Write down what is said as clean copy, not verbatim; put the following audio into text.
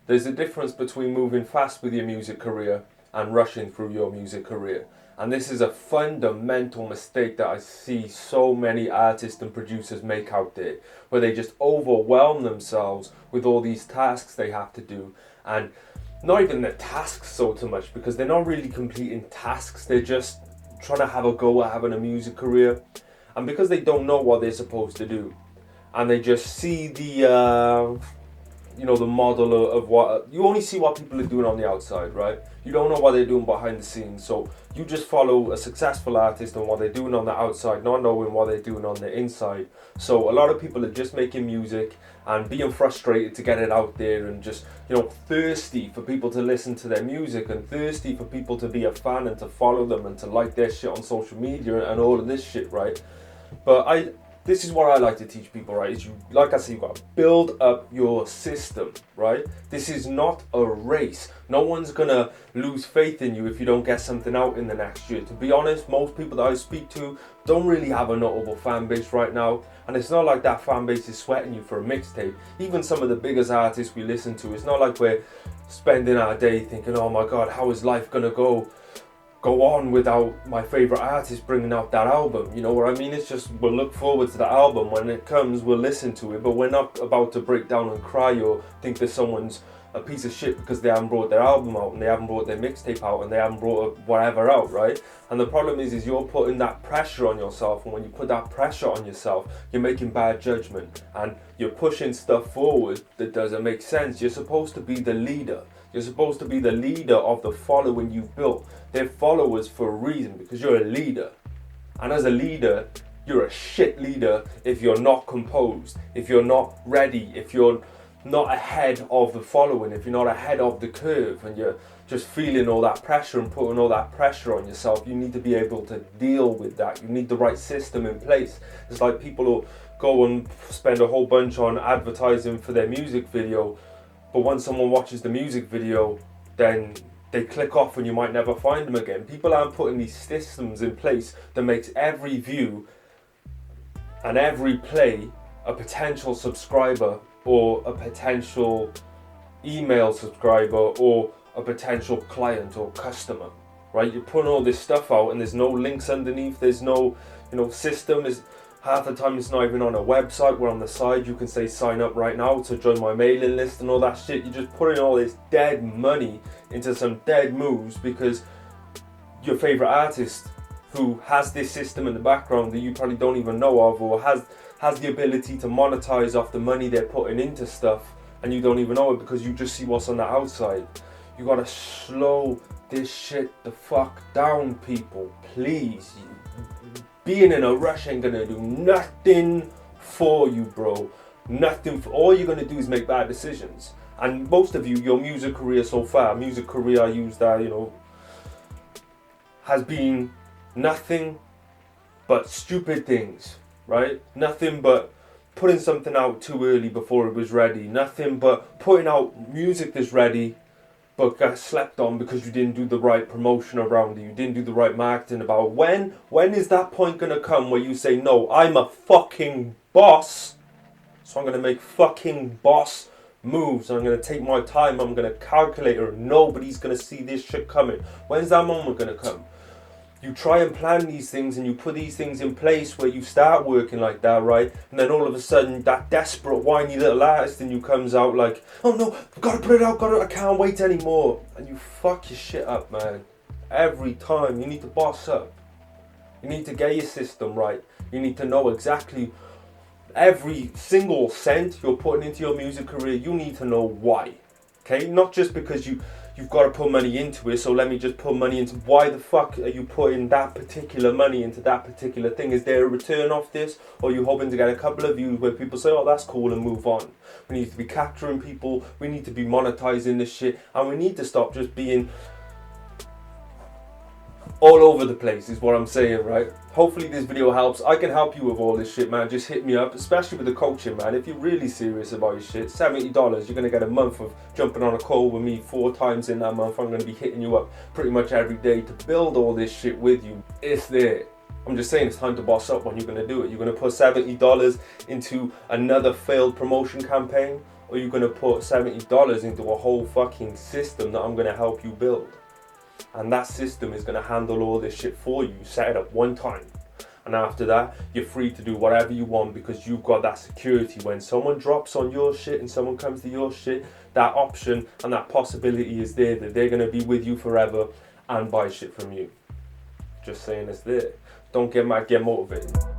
There's a difference between moving fast with your music career and rushing through your music career. And this is a fundamental mistake that I see so many artists and producers make out there, where they just overwhelm themselves with all these tasks they have to do. And not even the tasks so much, because they're not really completing tasks, they're just trying to have a go at having a music career. And because they don't know what they're supposed to do, and they just see the model of what you only see what people are doing on the outside, right? You don't know what they're doing behind the scenes, so you just follow a successful artist and what they're doing on the outside, not knowing what they're doing on the inside. So a lot of people are just making music and being frustrated to get it out there, and just thirsty for people to listen to their music, and thirsty for people to be a fan and to follow them and to like their shit on social media and all of this shit, right? But this is what I like to teach people, right? Is like I said, you've got to build up your system, right? This is not a race. No one's gonna lose faith in you if you don't get something out in the next year. To be honest, most people that I speak to don't really have a notable fan base right now. And it's not like that fan base is sweating you for a mixtape. Even some of the biggest artists we listen to, it's not like we're spending our day thinking, oh my God, how is life gonna go on without my favorite artist bringing out that album? You know what I mean? It's just, we'll look forward to the album. When it comes, we'll listen to it, but we're not about to break down and cry or think that someone's a piece of shit because they haven't brought their album out and they haven't brought their mixtape out and they haven't brought whatever out, right? And the problem is you're putting that pressure on yourself, and when you put that pressure on yourself, you're making bad judgment and you're pushing stuff forward that doesn't make sense. You're supposed to be the leader. You're supposed to be the leader of the following you've built. They're followers for a reason, because you're a leader. And as a leader, you're a shit leader if you're not composed, if you're not ready, if you're not ahead of the following, if you're not ahead of the curve, and you're just feeling all that pressure and putting all that pressure on yourself. You need to be able to deal with that. You need the right system in place. It's like people who go and spend a whole bunch on advertising for their music video, but once someone watches the music video, then they click off and you might never find them again. People aren't putting these systems in place that makes every view and every play a potential subscriber, or a potential email subscriber, or a potential client or customer, right? You're putting all this stuff out and there's no links underneath, there's no system. Is half the time it's not even on a website where on the side you can say sign up right now to join my mailing list and all that shit. You're just putting all this dead money into some dead moves because your favorite artist, who has this system in the background that you probably don't even know of, or has the ability to monetize off the money they're putting into stuff, and you don't even know it because you just see what's on the outside. You gotta slow this shit the fuck down, people, please. Being in a rush ain't gonna do nothing for you, bro. Nothing. All you're gonna do is make bad decisions. And most of you, your music career so far, I use that, has been nothing but stupid things, right? Nothing but putting something out too early before it was ready. Nothing but putting out music that's ready but got slept on because you didn't do the right promotion around it. You didn't do the right marketing about it. When is that point going to come where you say, no, I'm a fucking boss, so I'm going to make fucking boss moves, and I'm going to take my time, I'm going to calculate it, and nobody's going to see this shit coming? When's that moment going to come? You try and plan these things and you put these things in place where you start working like that, right? And then all of a sudden, that desperate, whiny little artist in you comes out like, oh no, I've got to put it out, I can't wait anymore. And you fuck your shit up, man. Every time. You need to boss up. You need to get your system right. You need to know exactly every single cent you're putting into your music career. You need to know why. Okay? Not just because you've got to put money into it, so let me just put money into. Why the fuck are you putting that particular money into that particular thing? Is there a return off this? Or are you hoping to get a couple of views where people say, oh, that's cool, and move on? We need to be capturing people, we need to be monetizing this shit, and we need to stop just being all over the place, is what I'm saying, right? Hopefully this video helps. I can help you with all this shit, man. Just hit me up, especially with the coaching, man. If you're really serious about your shit, $70, you're going to get a month of jumping on a call with me 4 times in that month. I'm going to be hitting you up pretty much every day to build all this shit with you. It's there. I'm just saying it's time to boss up when you're going to do it. You're going to put $70 into another failed promotion campaign, or you're going to put $70 into a whole fucking system that I'm going to help you build. And that system is going to handle all this shit for you. You set it up one time. And after that, you're free to do whatever you want because you've got that security. When someone drops on your shit and someone comes to your shit, that option and that possibility is there that they're going to be with you forever and buy shit from you. Just saying it's there. Don't get mad, get motivated.